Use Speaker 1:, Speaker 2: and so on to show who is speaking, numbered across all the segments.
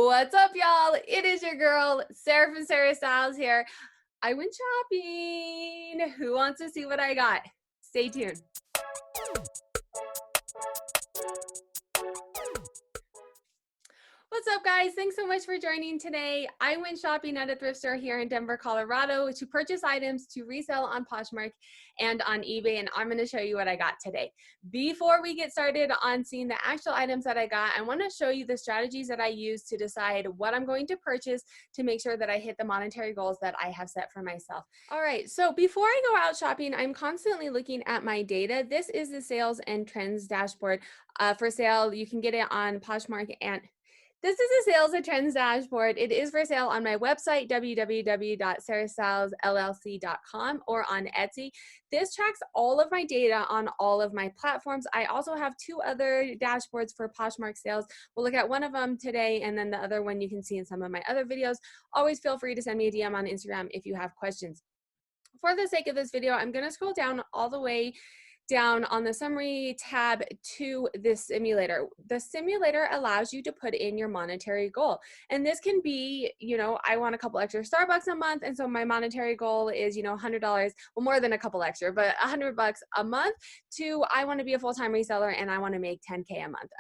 Speaker 1: What's up, y'all? It is your girl, Sarah from Sarah Styles here. I went shopping. Who wants to see what I got? Stay tuned. What's up, guys? Thanks so much for joining today. I went shopping at a thrift store here in Denver, Colorado to purchase items to resell on Poshmark and on eBay, and I'm going to show you what I got today. Before we get started on seeing the actual items that I got, I want to show you the strategies that I use to decide what I'm going to purchase to make sure that I hit the monetary goals that I have set for myself. All right, so before I go out shopping, I'm constantly looking at my data. This is the sales and trends dashboard for sale. You can get it on Poshmark, and this is a sales and trends dashboard. It is for sale on my website, www.sarahstylesllc.com, or on Etsy. This tracks all of my data on all of my platforms. I also have two other dashboards for Poshmark sales. We'll look at one of them today, and then the other one you can see in some of my other videos. Always feel free to send me a DM on Instagram if you have questions. For the sake of this video, I'm going to scroll down all the way down on the summary tab to this simulator. The simulator allows you to put in your monetary goal. And this can be, I want a couple extra Starbucks a month. And so my monetary goal is, $100, well, more than a couple extra, but $100 a month, to I want to be a full-time reseller and I want to make 10K a month.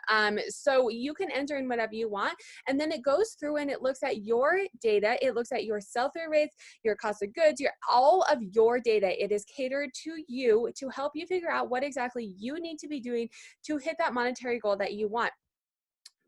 Speaker 1: So you can enter in whatever you want. And then it goes through and it looks at your data. It looks at your sell-through rates, your cost of goods, all of your data. It is catered to you to help you figure out what exactly you need to be doing to hit that monetary goal that you want.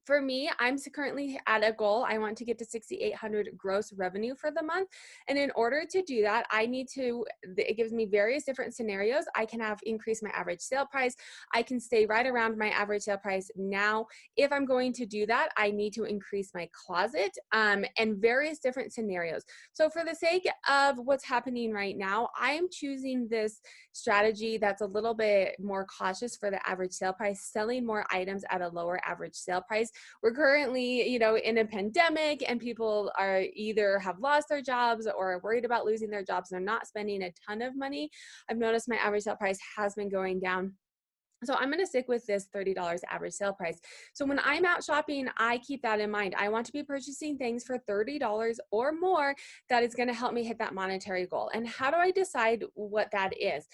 Speaker 1: For me, I'm currently at a goal. I want to get to 6,800 gross revenue for the month. And in order to do that, it gives me various different scenarios. I can have increased my average sale price. I can stay right around my average sale price. Now, if I'm going to do that, I need to increase my closet, and various different scenarios. So for the sake of what's happening right now, I am choosing this strategy that's a little bit more cautious for the average sale price, selling more items at a lower average sale price. We're currently, in a pandemic, and people are either have lost their jobs or are worried about losing their jobs. They're not spending a ton of money. I've noticed my average sale price has been going down. So I'm going to stick with this $30 average sale price. So when I'm out shopping, I keep that in mind. I want to be purchasing things for $30 or more that is going to help me hit that monetary goal. And how do I decide what that is?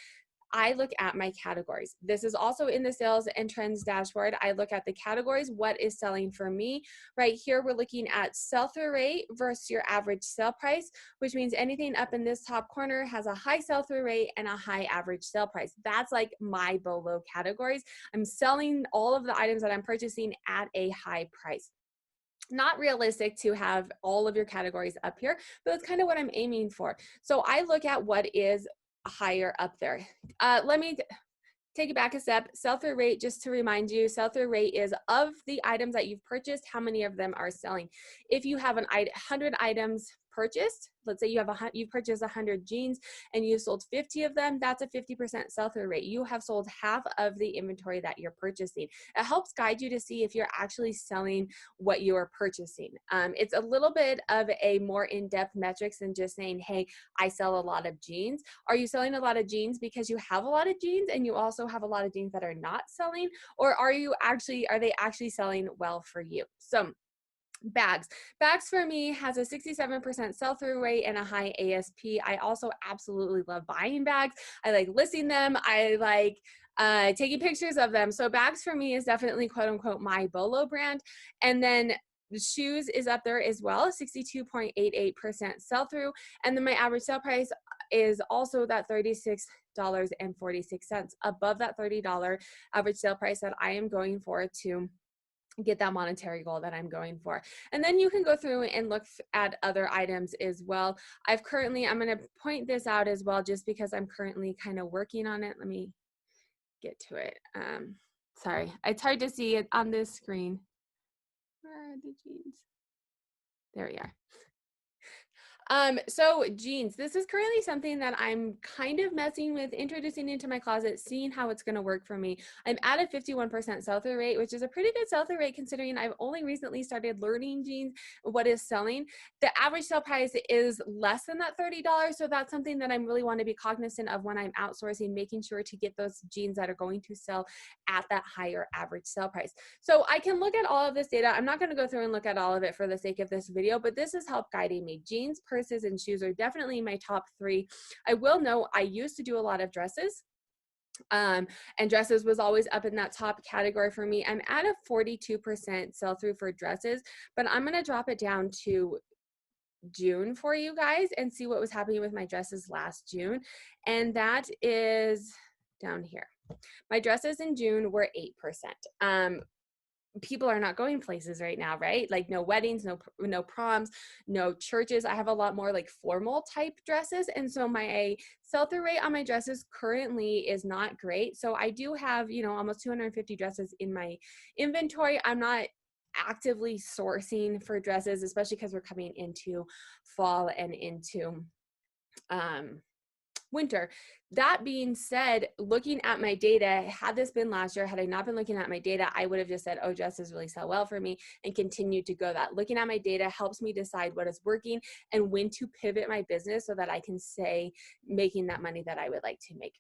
Speaker 1: I look at my categories. This is also in the sales and trends dashboard. I look at the categories, what is selling for me. Right here, we're looking at sell-through rate versus your average sale price, which means anything up in this top corner has a high sell-through rate and a high average sale price. That's like my BOLO categories. I'm selling all of the items that I'm purchasing at a high price. Not realistic to have all of your categories up here, but that's kind of what I'm aiming for. So I look at what is higher up there. Let me take it back a step. Sell-through rate, just to remind you, sell-through rate is of the items that you've purchased, how many of them are selling. If you have 100 items purchased, let's say you've purchased 100 jeans and you sold 50 of them, that's a 50% sell-through rate. You have sold half of the inventory that you're purchasing. It helps guide you to see if you're actually selling what you are purchasing. It's a little bit of a more in-depth metrics than just saying, hey, I sell a lot of jeans. Are you selling a lot of jeans because you have a lot of jeans and you also have a lot of jeans that are not selling? Or are they actually selling well for you? So bags for me has a 67% sell-through rate and a high ASP. I also absolutely love buying bags. I like listing them. I like taking pictures of them. So bags for me is definitely quote unquote my BOLO brand. And then the shoes is up there as well, 62.88% sell-through. And then my average sale price is also that $36.46, above that $30 average sale price that I am going for to get that monetary goal that I'm going for. And then you can go through and look at other items as well. I'm going to point this out as well, just because I'm currently kind of working on it. Let me get to it. Sorry, it's hard to see it on this screen. Where are the jeans? There we are. So jeans, this is currently something that I'm kind of messing with, introducing into my closet, seeing how it's going to work for me. I'm at a 51% sell-through rate, which is a pretty good sell-through rate considering I've only recently started learning jeans, what is selling. The average sale price is less than that $30. So that's something that I really want to be cognizant of when I'm outsourcing, making sure to get those jeans that are going to sell at that higher average sale price. So I can look at all of this data. I'm not going to go through and look at all of it for the sake of this video, but this is help guiding me. Jeans, purses, and shoes are definitely my top three. I will note I used to do a lot of dresses. And dresses was always up in that top category for me. I'm at a 42% sell through for dresses, but I'm going to drop it down to June for you guys and see what was happening with my dresses last June. And that is down here. My dresses in June were 8%. People are not going places right now, right? Like no weddings, no proms, no churches. I have a lot more like formal type dresses. And so my sell-through rate on my dresses currently is not great. So I do have, you know, almost 250 dresses in my inventory. I'm not actively sourcing for dresses, especially because we're coming into fall and into winter. That being said, looking at my data, had this been last year, had I not been looking at my data, I would have just said, oh, dresses really sell well for me and continued to go that. Looking at my data helps me decide what is working and when to pivot my business so that I can say making that money that I would like to make.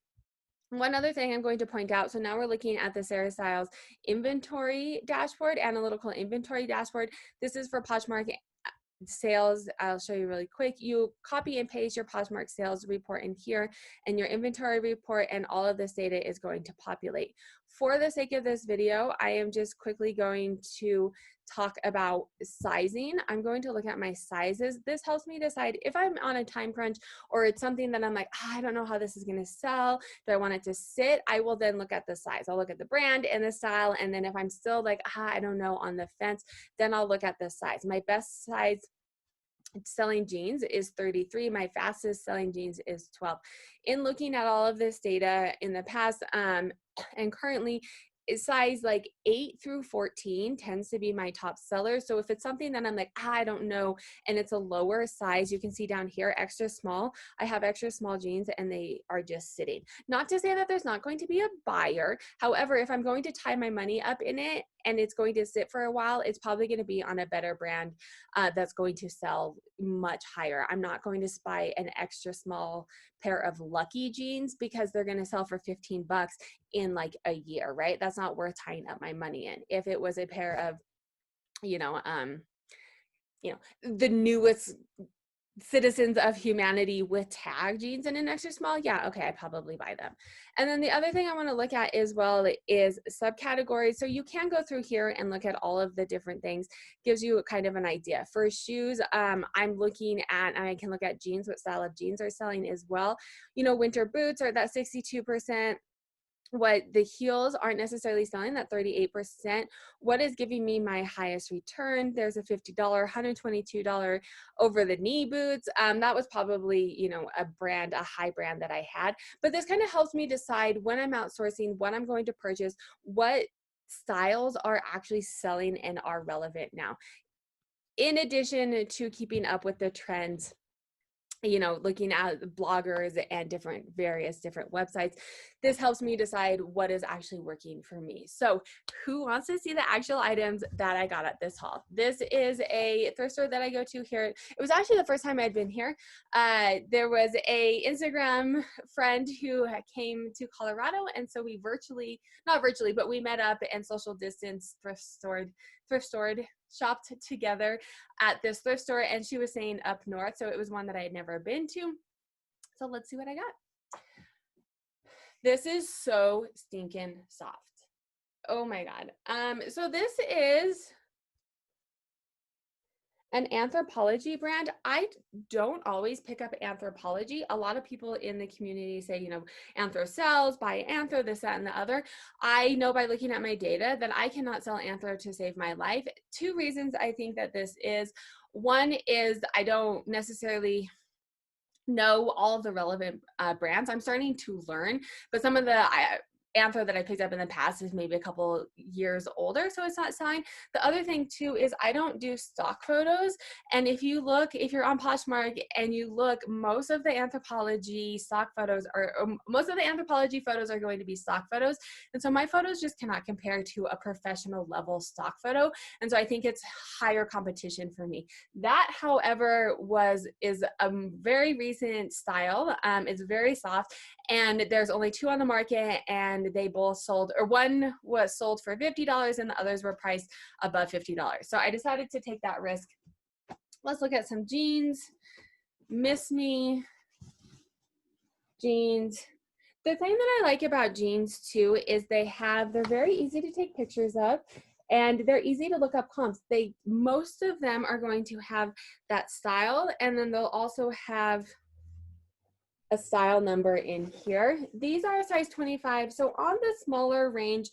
Speaker 1: One other thing I'm going to point out, so now we're looking at the Sarah Styles inventory dashboard, analytical inventory dashboard. This is for Poshmark sales. I'll show you really quick. You copy and paste your Poshmark sales report in here and your inventory report, and all of this data is going to populate. For the sake of this video, I am just quickly going to talk about sizing. I'm going to look at my sizes. This helps me decide if I'm on a time crunch or it's something that I'm like, I don't know how this is going to sell. Do I want it to sit? I will then look at the size. I'll look at the brand and the style. And then if I'm still like, I don't know, on the fence, then I'll look at the size. My best size selling jeans is 33. My fastest selling jeans is 12. In looking at all of this data in the past and currently, size like 8 through 14 tends to be my top seller. So if it's something that I'm like, I don't know, and it's a lower size, you can see down here, extra small. I have extra small jeans and they are just sitting. Not to say that there's not going to be a buyer. However, if I'm going to tie my money up in it and it's going to sit for a while, it's probably going to be on a better brand that's going to sell much higher. I'm not going to buy an extra small pair of Lucky jeans because they're going to sell for 15 bucks in like a year, right? That's not worth tying up my money in. If it was a pair of, the newest citizens of humanity with tag jeans in an extra small, yeah, okay, I'd probably buy them. And then the other thing I want to look at as well is subcategories. So you can go through here and look at all of the different things, gives you kind of an idea. For shoes, I'm looking at, and I can look at jeans, what style of jeans are selling as well. You know, winter boots are that 62%. What the heels aren't necessarily selling, that 38%. What is giving me my highest return? There's a $50, $122 over the knee boots. That was probably, you know, a high brand that I had. But this kind of helps me decide when I'm outsourcing, what I'm going to purchase, what styles are actually selling and are relevant now. In addition to keeping up with the trends, you know, looking at bloggers and various different websites, this helps me decide what is actually working for me. So who wants to see the actual items that I got at this haul? This is a thrift store that I go to here. It was actually the first time I'd been here. There was a Instagram friend who came to Colorado, and so we not virtually, but we met up and social distance shopped together at this thrift store, and she was saying up north, so it was one that I had never been to. So let's see what I got. This is so stinking soft. Oh my God. So this is an Anthropologie brand. I don't always pick up Anthropologie. A lot of people in the community say, you know, Anthro sells, buy Anthro, this, that, and the other. I know by looking at my data that I cannot sell Anthro to save my life. Two reasons I think that this is. One is I don't necessarily know all of the relevant brands. I'm starting to learn, but some of the Anthro that I picked up in the past is maybe a couple years older, so it's not selling. The other thing too is I don't do stock photos. And if you're on Poshmark and you look, most of the Anthropologie stock photos most of the Anthropologie photos are going to be stock photos. And so my photos just cannot compare to a professional level stock photo. And so I think it's higher competition for me. That, however, is a very recent style. It's very soft, and there's only 2 on the market, and they both sold, or one was sold for $50 and the others were priced above $50. So I decided to take that risk. Let's look at some jeans. Miss Me jeans. The thing that I like about jeans too is they're very easy to take pictures of, and they're easy to look up comps. Most of them are going to have that style, and then they'll also have a style number in here. These are a size 25, so on the smaller range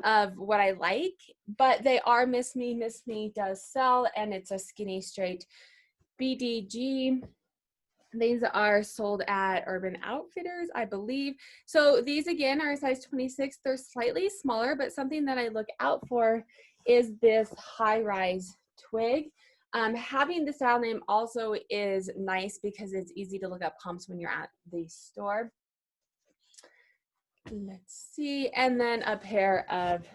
Speaker 1: of what I like, but they are Miss Me. Miss Me does sell, and it's a skinny straight BDG. These are sold at Urban Outfitters, I believe. So these again are a size 26. They're slightly smaller, but something that I look out for is this high-rise twig. Having the style name also is nice because it's easy to look up comps when you're at the store. Let's see, and then a pair of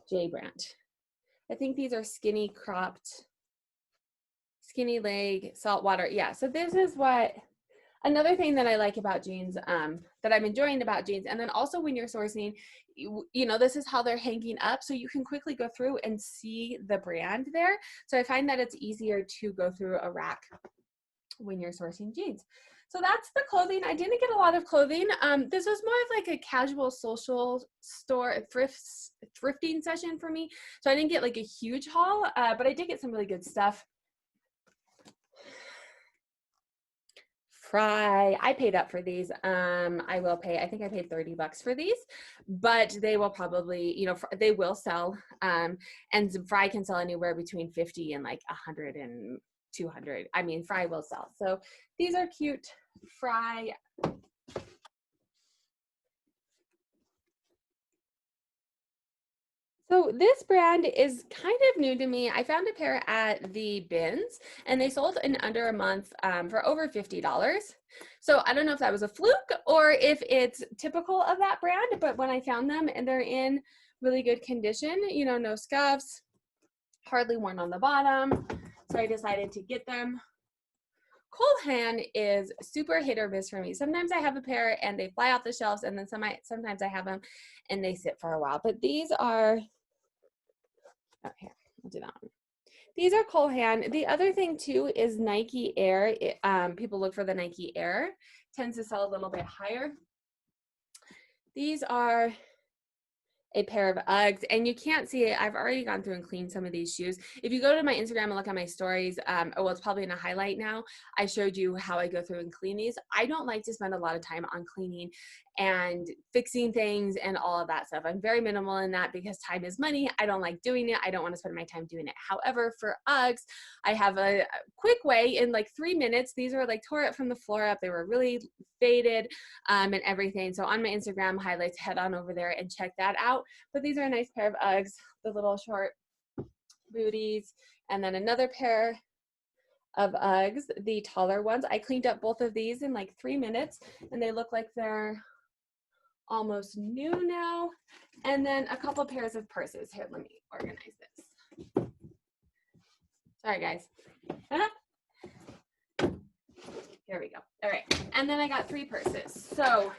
Speaker 1: J Brand. I think these are skinny cropped, skinny leg, saltwater. Yeah, so this is another thing that I like about jeans, that I'm enjoying about jeans. And then also when you're sourcing, you know, this is how they're hanging up, so you can quickly go through and see the brand there. So I find that it's easier to go through a rack when you're sourcing jeans. So that's the clothing. I didn't get a lot of clothing. This was more of like a casual social store, thrifting session for me. So I didn't get like a huge haul, but I did get some really good stuff. Frye, I paid up for these. I will pay, I think I paid $30 for these, but they will probably, you know, they will sell. And Frye can sell anywhere between 50 and like 100 and 200. I mean, Frye will sell. So these are cute Frye. So this brand is kind of new to me. I found a pair at the bins, and they sold in under a month for over $50. So I don't know if that was a fluke or if it's typical of that brand, but when I found them, and they're in really good condition, you know, no scuffs, hardly worn on the bottom. So I decided to get them. Cold hand is super hit or miss for me. Sometimes I have a pair and they fly off the shelves, and then sometimes I have them and they sit for a while. But these are, oh, here, I'll do that one. These are Cole Hand. The other thing too is Nike Air. People look for the Nike Air. Tends to sell a little bit higher. These are a pair of Uggs, and you can't see it. I've already gone through and cleaned some of these shoes. If you go to my Instagram and look at my stories, well, it's probably in a highlight now, I showed you how I go through and clean these. I don't like to spend a lot of time on cleaning and fixing things and all of that stuff. I'm very minimal in that because time is money. I don't like doing it. I don't want to spend my time doing it. However, for Uggs, I have a quick way in like 3 minutes. These are like tore it from the floor up. They were really faded and everything. So on my Instagram highlights, head on over there and check that out. But these are a nice pair of Uggs, the little short booties, and then another pair of Uggs, the taller ones. I cleaned up both of these in like 3 minutes, and they look like they're almost new now. And then a couple pairs of purses. Here, let me organize this. Sorry, guys. Here we go. All right. And then I got 3 purses. So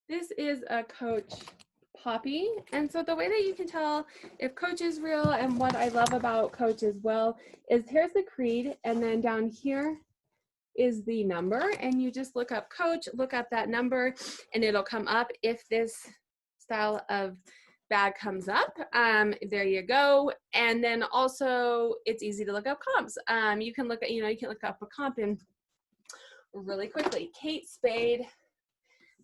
Speaker 1: this is a Coach Poppy. And so the way that you can tell if Coach is real and what I love about Coach as well is here's the creed, and then down here is the number, and you just look up Coach, look up that number, and it'll come up if this style of bag comes up. There you go. And then also it's easy to look up comps. You can look at, you can look up a comp in really quickly. Kate Spade.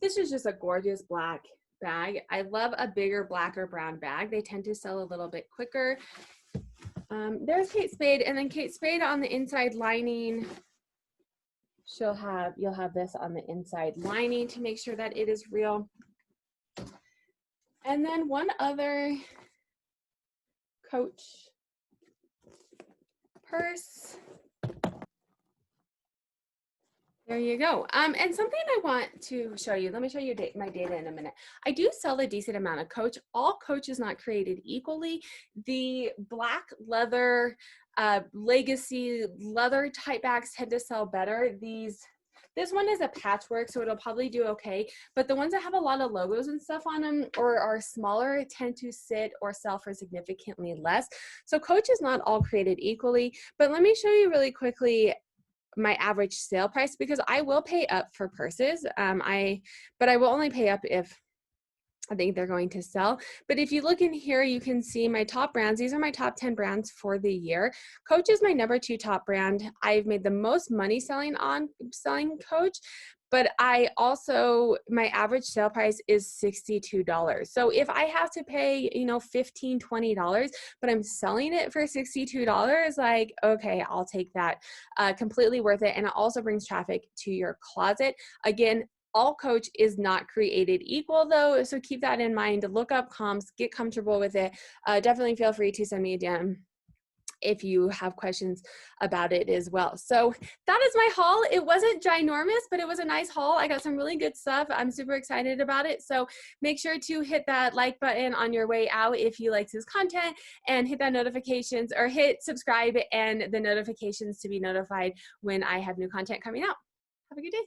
Speaker 1: This is just a gorgeous black bag. I love a bigger black or brown bag. They tend to sell a little bit quicker. There's Kate Spade, and then Kate Spade on the inside lining you'll have this on the inside lining to make sure that it is real. And then one other Coach purse. There you go. And something I want to show you, let me show you my data in a minute. I do sell a decent amount of Coach. All Coach is not created equally. The black leather, legacy leather type bags tend to sell better. This one is a patchwork, so it'll probably do okay. But the ones that have a lot of logos and stuff on them or are smaller tend to sit or sell for significantly less. So Coach is not all created equally. But let me show you really quickly my average sale price, because I will pay up for purses. But I will only pay up if I think they're going to sell. But if you look in here, you can see my top brands. These are my top 10 brands for the year. Coach is my number 2 top brand. I've made the most money selling Coach, but my average sale price is $62. So if I have to pay, $15, $20, but I'm selling it for $62, like, okay, I'll take that. Completely worth it. And it also brings traffic to your closet. Again, all Coach is not created equal though, so keep that in mind. Look up comps, get comfortable with it. Definitely feel free to send me a DM if you have questions about it as well. So that is my haul. It wasn't ginormous, but it was a nice haul. I got some really good stuff. I'm super excited about it. So make sure to hit that like button on your way out if you like this content, and hit that notifications, or hit subscribe and the notifications to be notified when I have new content coming out. Have a good day.